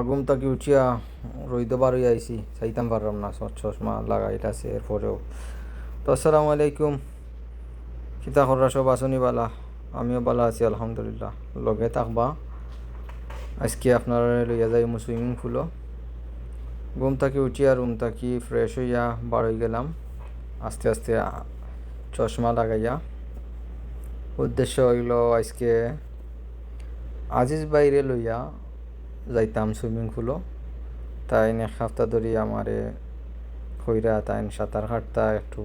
ঘুম থেকে উঠিয়া রইতে বারোই আইসি চাইতাম পারলাম না চশমা লাগাইতাছে এরপরেও। তো আসসালামু আলাইকুম, কিতা খবর? সব আসনি বালা? আমিও বালা আছি আলহামদুলিল্লাহ। লগে থাকবা, আজকে আপনারা লইয়া যাই সুইমিং পুলও। ঘুম থেকে উঠিয়া রুম থাকি ফ্রেশ হইয়া বারোই গেলাম আস্তে আস্তে চশমা লাগাইয়া। উদ্দেশ্য হইল আজকে আজিজ বাইরে লইয়া যাইতাম সুইমিং পুলও। তাই এক সপ্তাহ ধরে আমারে কইরা তাই সাঁতার কাটতা একটু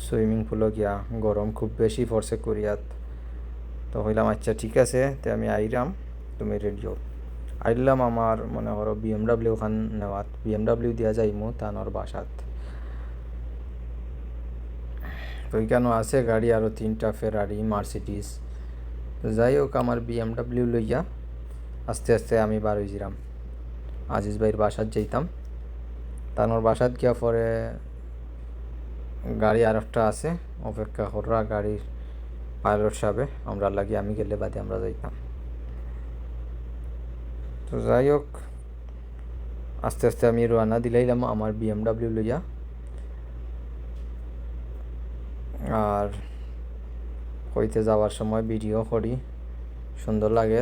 সুইমিং পুলও গিয়া। গরম খুব বেশি পড়ছে কোরিয়াত। তো হইলাম আচ্ছা ঠিক আছে, তো আমি আইলাম, তুমি রেডিও। আইলাম আমার মনে করো BMW খান নেওয়াত, BMW দিয়া যাইমু তানোর বাসাত। তো ওইখানেও আছে গাড়ি আরও 3টা ফেরারি মার্সিডিস। যাই হোক আমার BMW লইয়া আস্তে আস্তে আমি বার হয়েছিলাম আজিজ ভাইয়ের বাসাত যাইতাম। তানোর বাসাত গিয়া পরে গাড়ি আর একটা আছে অপেক্ষা করা, গাড়ির পাইলট সাহেবে আমরা লাগি, আমি গেলে বাদে আমরা যাইতাম। তো যাই হোক আস্তে আস্তে আমি রওনা দিলাইলাম আমার BMW লইয়া। আর কইতে যাওয়ার সময় ভিডিও করি, সুন্দর লাগে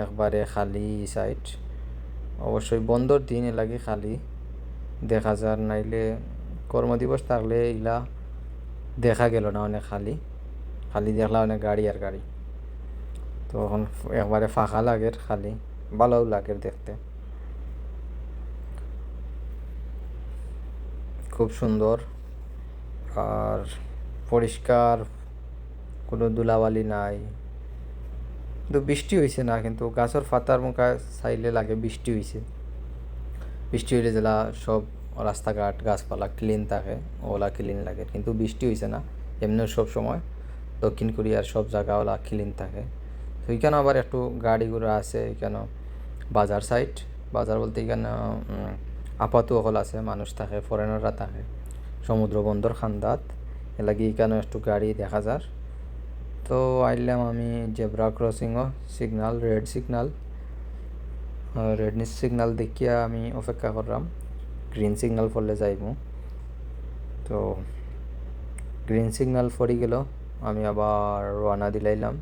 একবারে খালি সাইড। অবশ্যই বন্ধর দিন এলাকি খালি দেখা যার, নাইলে কর্মদিবস থাকলে এগুলা দেখা গেল না, অনেক খালি খালি দেখলা অনেক গাড়ি আর গাড়ি। তখন একবারে ফাঁকা লাগে, খালি ভালোও লাগে দেখতে, খুব সুন্দর আর পরিষ্কার, কোনো ধুলাবালি নাই। কিন্তু বৃষ্টি হয়েছে না, কিন্তু গাছের পাতার মুখা চাইলে লাগে বৃষ্টি হয়েছে। বৃষ্টি হইলে যেলা সব রাস্তাঘাট গাছপালা ক্লিন থাকে, ওলা ক্লিন লাগে, কিন্তু বৃষ্টি হয়েছে না। এমনিও সব সময় দক্ষিণ কোরিয়ার সব জায়গা ওলা ক্লিন থাকে। তো এখানে আবার একটু গাড়িগুলো আছে, এখানে বাজার সাইড, বাজার বলতে এখানে আপাতত হল আছে, মানুষ থাকে, ফরেনাররা থাকে, সমুদ্র বন্দর খান্দাত এলাকি এখানে একটু গাড়ি দেখা যার। তো আইলাম আমি জেব্রা ক্রসিংও, signal red signal, red signal দেখিয়া আমি অপেক্ষা করলাম গ্রিন সিগনাল পড়লে যাইবো। তো গ্রিন সিগনাল পড়ে গেল, আমি আবার রওনা দিলাইলাম।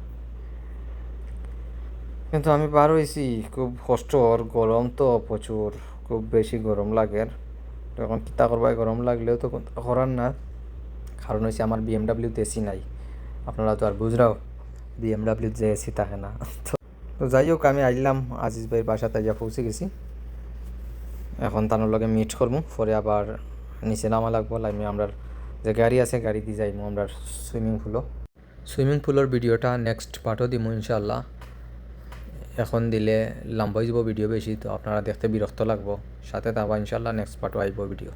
কিন্তু আমি বার হয়েছি খুব কষ্ট, আর গরম তো প্রচুর, খুব বেশি গরম লাগে। তখন কিতা করবাই, গরম লাগলেও তো করার না, কারণ হয়েছে আমার BMW-তে এসি নাই। আপনারা তো আর বুঝরাও BMW-তে এসি থাকে না। তো যাই হোক আমি আইলাম আজিজ ভাইয়ের বাসাতে যা পৌঁছে গেছি। এখন তানোর লগে মিট করবো, পরে আবার নিচে নামা লাগবো। আমি আমরা যে গাড়ি আছে গাড়ি দিয়ে যাইমু আমরা সুইমিং পুলের ভিডিওটা নেক্সট পার্টও দিব ইনশাল্লাহ। এখন দিলে লম্বা হয়ে যাব ভিডিও বেশি, তো আপনারা দেখতে বিরক্ত লাগবো। সাথে থাকবা ইনশাল্লাহ, নেক্সট পার্টও আইব ভিডিও।